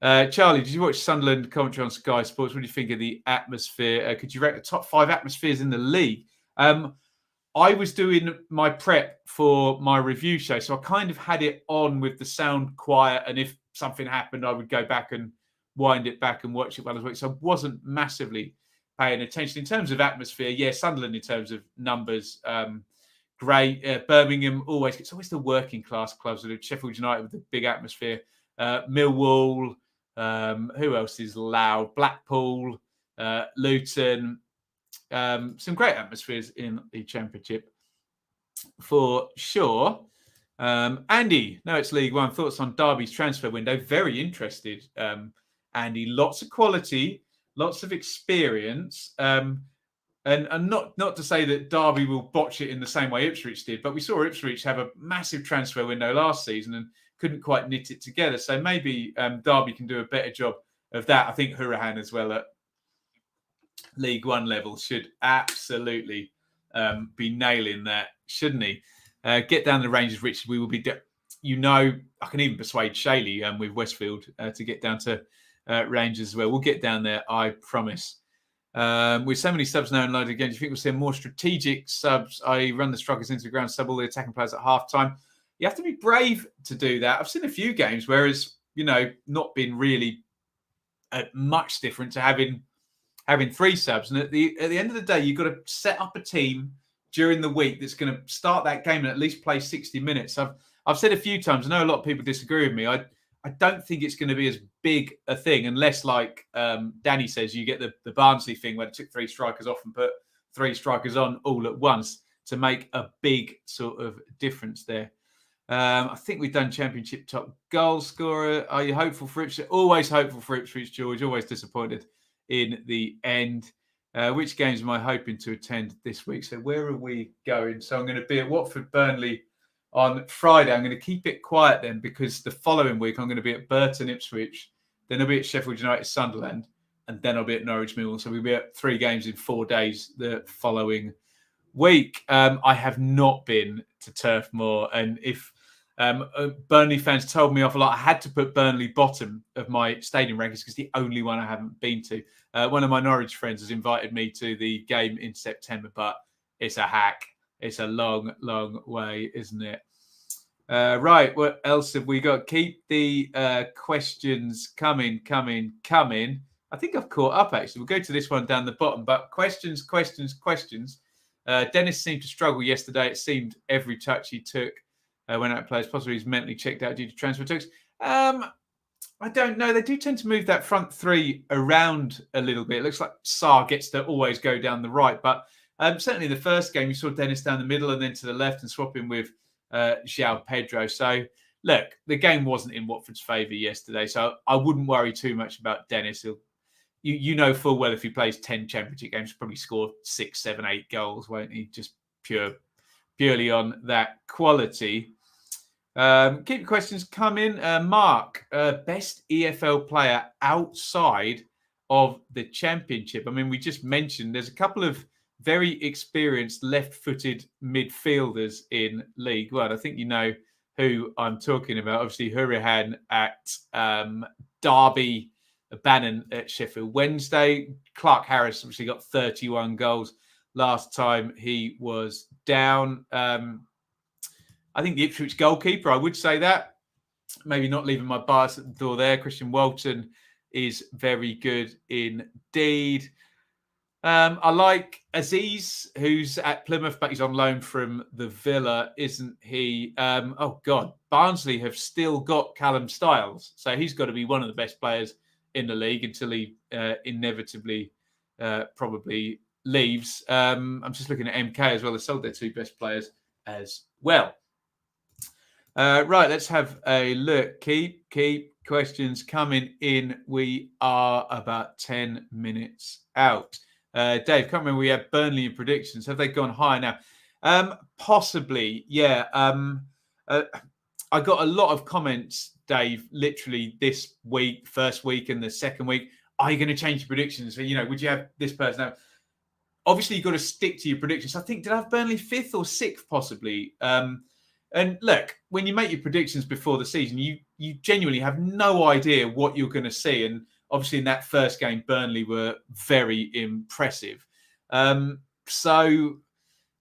Charlie, did you watch Sunderland Coventry on Sky Sports? What do you think of the atmosphere? Could you rank the top 5 atmospheres in the league? I was doing my prep for my review show, so I kind of had it on with the sound quiet, and if something happened, I would go back and wind it back and watch it while I was watching. So I wasn't massively paying attention. In terms of atmosphere, yeah, Sunderland in terms of numbers, great. Birmingham it's always the working class clubs. Sheffield United with the big atmosphere. Millwall, who else is loud? Blackpool, Luton. Some great atmospheres in the Championship for sure. Andy, no, it's League One. Thoughts on Darby's transfer window? Very interested, Andy. Lots of quality, lots of experience. And not to say that Darby will botch it in the same way Ipswich did, but we saw Ipswich have a massive transfer window last season and couldn't quite knit it together. So maybe Darby can do a better job of that. I think Hourihan as well at League One level should absolutely be nailing that, shouldn't he? Get down the Rangers, Richard. We will be, I can even persuade Shaley with Westfield to get down to Rangers as well. We'll get down there, I promise. With so many subs now in loaded again, do you think we'll see more strategic subs? I run the strikers into the ground, sub all the attacking players at half time. You have to be brave to do that. I've seen a few games where it's not been really much different to having 3 subs. And at the end of the day, you've got to set up a team during the week that's going to start that game and at least play 60 minutes. I've said a few times, I know a lot of people disagree with me. I don't think it's going to be as big a thing unless, like Danny says, you get the Barnsley thing where they took 3 strikers off and put 3 strikers on all at once to make a big sort of difference there. I think we've done Championship top goal scorer. Are you hopeful for Ipswich? Always hopeful for Ipswich, George. Always disappointed in the end. Which games am I hoping to attend this week? So where are we going? So I'm going to be at Watford Burnley on Friday. I'm going to keep it quiet then because the following week I'm going to be at Burton Ipswich, then I'll be at Sheffield United Sunderland, and then I'll be at Norwich Millwall. So we'll be at 3 games in 4 days the following week. I have not been to Turf Moor, and if Burnley fans told me off a lot, I had to put Burnley bottom of my stadium rankings because the only one I haven't been to. One of my Norwich friends has invited me to the game in September, but it's a hack. It's a long, long way, isn't it? Right, what else have we got? Keep the questions coming. I think I've caught up, actually. We'll go to this one down the bottom, but questions. Dennis seemed to struggle yesterday. It seemed every touch he took went out players. Possibly he's mentally checked out due to transfer talks. I don't know. They do tend to move that front 3 around a little bit. It looks like Sarr gets to always go down the right, but certainly the first game, you saw Dennis down the middle and then to the left and swapping with João Pedro. So, look, the game wasn't in Watford's favour yesterday, so I wouldn't worry too much about Dennis. You know full well if he plays 10 Championship games, he'll probably score 6, 7, 8 goals, won't he? Just purely on that quality. Keep your questions coming. Mark, best EFL player outside of the Championship. I mean, we just mentioned there's a couple of very experienced left-footed midfielders in League One. I think you know who I'm talking about. Obviously, Hourihan at Darby, Bannon at Sheffield Wednesday. Clark Harris obviously got 31 goals last time he was down. I think the Ipswich goalkeeper, I would say that. Maybe not leaving my bias at the door there. Christian Walton is very good indeed. I like Aziz, who's at Plymouth, but he's on loan from the Villa, isn't he? Oh, God. Barnsley have still got Callum Styles, so he's got to be one of the best players in the league until he inevitably probably leaves. I'm just looking at MK as well. They sold their 2 best players as well. Right, let's have a look. Keep questions coming in. We are about 10 minutes out. Dave, can't remember we had Burnley in predictions. Have they gone higher now? Possibly, yeah. I got a lot of comments, Dave, literally this week, first week and the second week. Are you going to change your predictions? Would you have this person now? Obviously, you've got to stick to your predictions. I think, did I have Burnley 5th or 6th, possibly? And look, when you make your predictions before the season, you genuinely have no idea what you're going to see. And obviously, in that first game, Burnley were very impressive. So,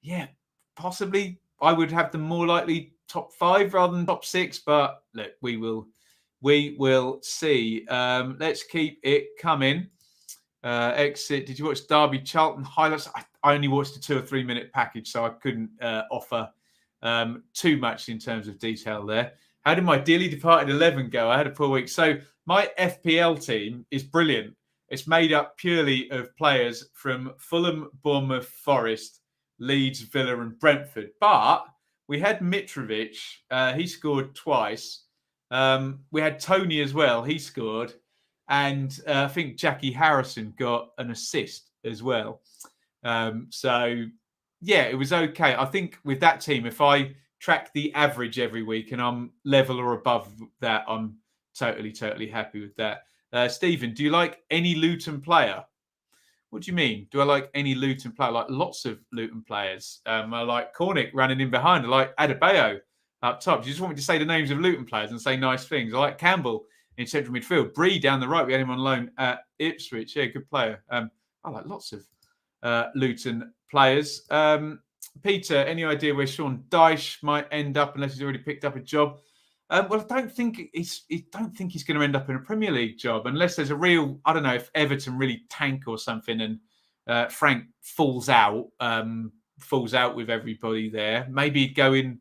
yeah, possibly I would have them more likely top 5 rather than top 6. But look, we will see. Let's keep it coming. Exit. Did you watch Darby Charlton highlights? I only watched a 2 or 3 minute package, so I couldn't offer too much in terms of detail there. How did my dearly departed 11 go? I had a poor week. So my FPL team is brilliant. It's made up purely of players from Fulham, Bournemouth, Forest, Leeds, Villa and Brentford. But we had Mitrovic. He scored twice. We had Tony as well. He scored. And I think Jackie Harrison got an assist as well. So, yeah, it was okay. I think with that team, if I track the average every week and I'm level or above that, I'm totally happy with that. Stephen, do you like any Luton player? What do you mean? Do I like any Luton player? I like lots of Luton players. I like Cornick running in behind. I like Adebayo up top. Do you just want me to say the names of Luton players and say nice things? I like Campbell in central midfield. Bree down the right. We had him on loan at Ipswich. Yeah, good player. I like lots of Luton players. Peter, any idea where Sean Dyche might end up unless he's already picked up a job? Well, I don't think he's going to end up in a Premier League job unless there's a real, I don't know, if Everton really tank or something and Frank falls out with everybody there. Maybe he'd go in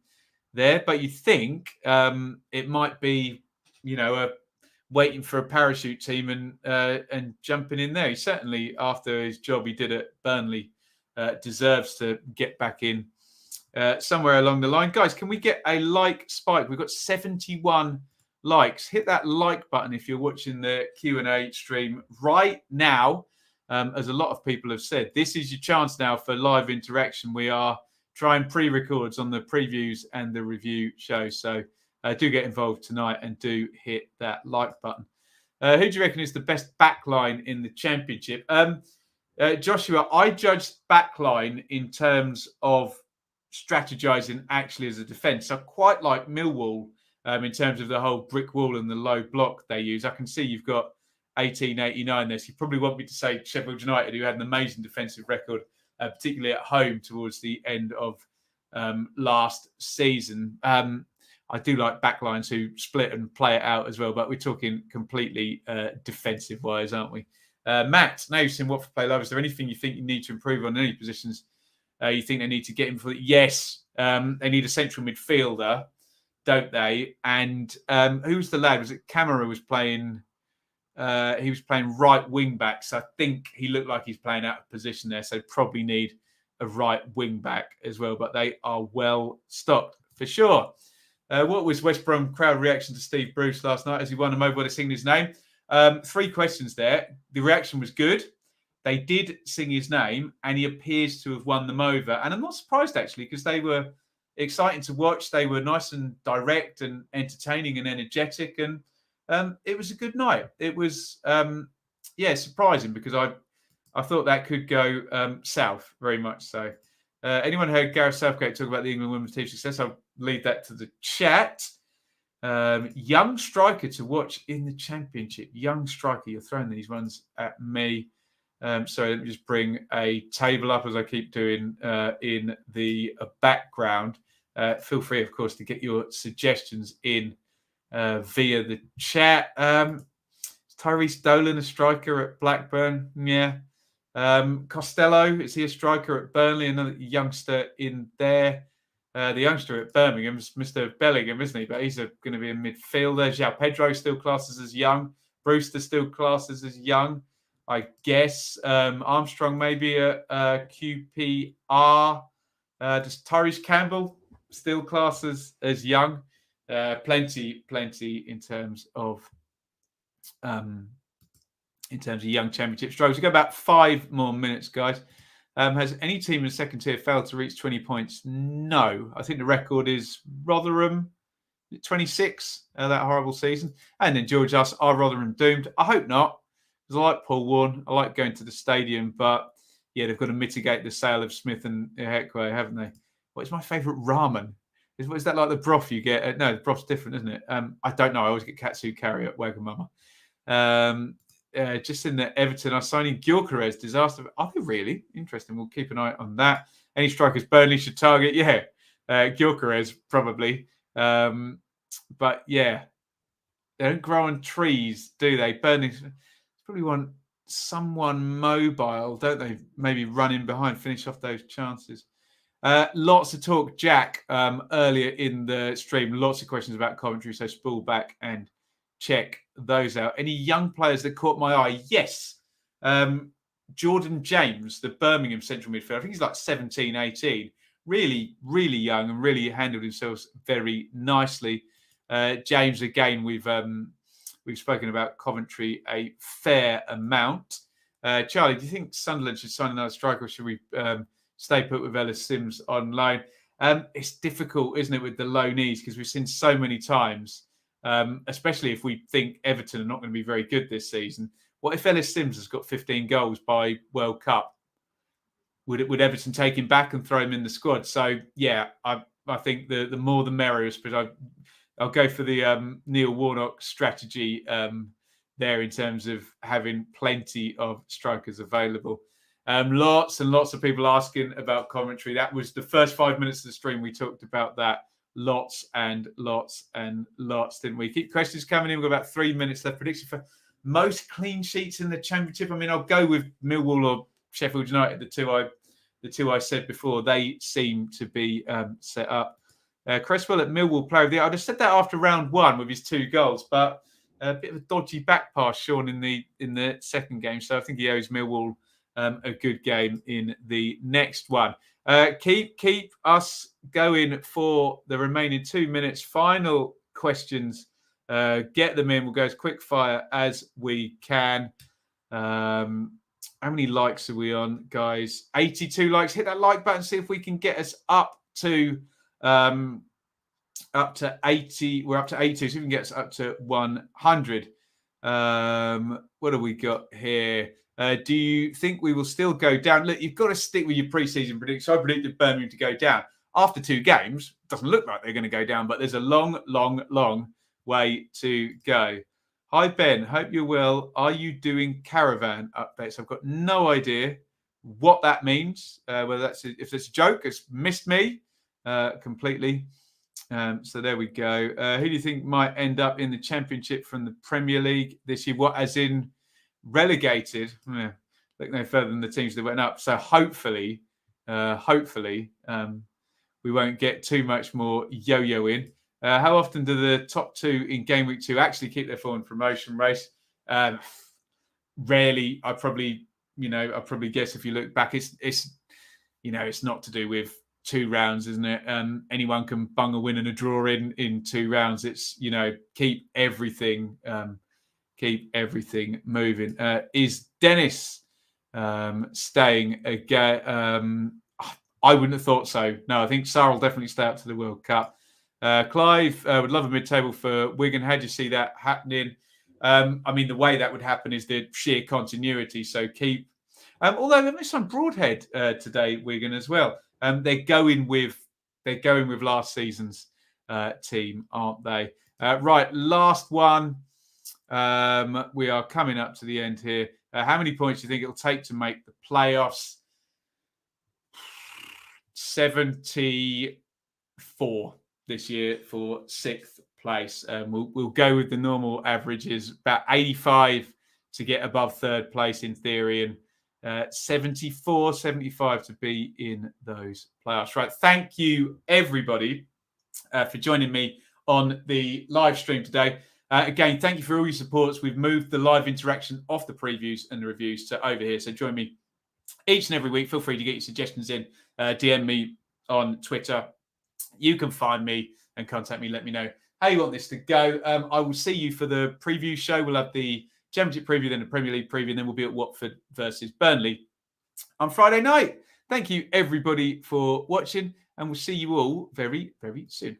there, but you think it might be, waiting for a parachute team and jumping in there. He certainly, after his job he did at Burnley, deserves to get back in somewhere along the line. Guys, can we get a like spike? We've got 71 likes. Hit that like button if you're watching the Q&A stream right now. As a lot of people have said, this is your chance now for live interaction. We are trying pre-records on the previews and the review show. So do get involved tonight and do hit that like button. Who do you reckon is the best backline in the Championship? Joshua, I judged backline in terms of strategizing actually as a defence. I quite like Millwall in terms of the whole brick wall and the low block they use. I can see you've got 1889 there. So you probably want me to say Sheffield United, who had an amazing defensive record, particularly at home towards the end of last season. I do like backlines who split and play it out as well, but we're talking completely defensive-wise, aren't we? Matt, now you've seen Watford play live. Is there anything you think you need to improve on any positions you think they need to get in for? Yes, they need a central midfielder, don't they? And who's the lad? Was it Camara was playing? He was playing right wing back, so I think he looked like he's playing out of position there. So probably need a right wing back as well. But they are well stocked for sure. What was West Brom crowd reaction to Steve Bruce last night as he won them over by singing his name? 3 questions there. The reaction was good. They did sing his name, and he appears to have won them over. And I'm not surprised, actually, because they were exciting to watch. They were nice and direct and entertaining and energetic. And it was a good night. It was, surprising because I thought that could go south very much so. Anyone heard Gareth Southgate talk about the England women's team success? I'll leave that to the chat. Young striker to watch in the Championship. Young striker. You're throwing these ones at me. So let me just bring a table up as I keep doing in the background. Feel free, of course, to get your suggestions in via the chat. Is Tyrese Dolan a striker at Blackburn? Yeah. Costello, is he a striker at Burnley? Another youngster in there. The youngster at Birmingham is Mr. Bellingham, isn't he? But he's going to be a midfielder. João Pedro still classes as young. Brewster still classes as young, I guess. Armstrong maybe a QPR. Just Tyrese Campbell still classes as young. Plenty in terms of young championship strokes. We've got about 5 more minutes, guys. Has any team in the second tier failed to reach 20 points? No. I think the record is Rotherham, 26, that horrible season. And then George asks, are Rotherham doomed? I hope not, because I like Paul Warne. I like going to the stadium, but yeah, they've got to mitigate the sale of Smith and Heckway, haven't they? What's my favourite ramen? Is that like the broth you get? No, the broth's different, isn't it? I don't know. I always get katsu curry at Wagamama. Just in the Everton are signing Gyökeres. Disaster. Are they really? Interesting. We'll keep an eye on that. Any strikers Burnley should target? Yeah. Gyökeres, probably. But yeah, they don't grow on trees, do they? Burnley probably want someone mobile, don't they? Maybe run in behind, finish off those chances. Lots of talk, Jack, earlier in the stream. Lots of questions about Coventry, so spool back and check those out. Any young players that caught my eye? Yes. Jordan James, the Birmingham central midfielder. I think he's like 17, 18. Really, really young and really handled himself very nicely. James, again, we've spoken about Coventry a fair amount. Charlie, do you think Sunderland should sign another striker, or should we stay put with Ellis Sims on loan? It's difficult, isn't it, with the loanees, because we've seen so many times, especially if we think Everton are not going to be very good this season. What if Ellis Sims has got 15 goals by World Cup? Would Everton take him back and throw him in the squad? So, yeah, I think the more the merrier. But I'll go for the Neil Warnock strategy there in terms of having plenty of strikers available. Lots and lots of people asking about Coventry. That was the first 5 minutes of the stream. We talked about that. Lots and lots and lots, didn't we? Keep questions coming in. We've got about 3 minutes left. Prediction for most clean sheets in the Championship. I mean, I'll go with Millwall or Sheffield United, the two I said before. They seem to be set up. Cresswell at Millwall player of the year. I'd have said that after round 1 with his 2 goals, but a bit of a dodgy back pass, Sean, in the second game. So I think he owes Millwall a good game in the next one. Keep us going for the remaining 2 minutes. Final questions. Get them in. We'll go as quick fire as we can. How many likes are we on, guys? 82 likes. Hit that like button. See if we can get us up to 80. We're up to 82. So we can get us up to 100. What have we got here? Do you think we will still go down? Look, you've got to stick with your pre-season predictions. So I predicted Birmingham to go down. After 2 games, doesn't look like they're going to go down, but there's a long, long, long way to go. Hi, Ben. Hope you're well. Are you doing caravan updates? I've got no idea what that means. Whether if it's a joke, it's missed me completely. So there we go. Who do you think might end up in the Championship from the Premier League this year? What, as in relegated? Look no further than the teams that went up. So hopefully, we won't get too much more yo-yoing. How often do the top 2 in game week 2 actually keep their form in promotion race? Rarely. I probably guess if you look back, it's not to do with 2 rounds, isn't it? Anyone can bung a win and a draw in 2 rounds. It's keep everything moving. Is Dennis staying again? I wouldn't have thought so. No, I think Sarah will definitely stay up to the World Cup. Clive would love a mid-table for Wigan. How do you see that happening? I mean, the way that would happen is the sheer continuity. So keep. Although they missed on Broadhead today, Wigan as well. They're going with last season's team, aren't they? Right, last one. We are coming up to the end here. How many points do you think it'll take to make the playoffs? 74 this year for 6th place. We'll go with the normal averages, about 85 to get above 3rd place in theory, and 74, 75 to be in those playoffs. Right. Thank you, everybody, for joining me on the live stream today. Again, thank you for all your supports. We've moved the live interaction off the previews and the reviews to over here. So join me each and every week. Feel free to get your suggestions in. DM me on Twitter. You can find me and contact me. Let me know how you want this to go. I will see you for the preview show. We'll have the Championship preview, then the Premier League preview, and then we'll be at Watford versus Burnley on Friday night. Thank you, everybody, for watching, and we'll see you all very, very soon.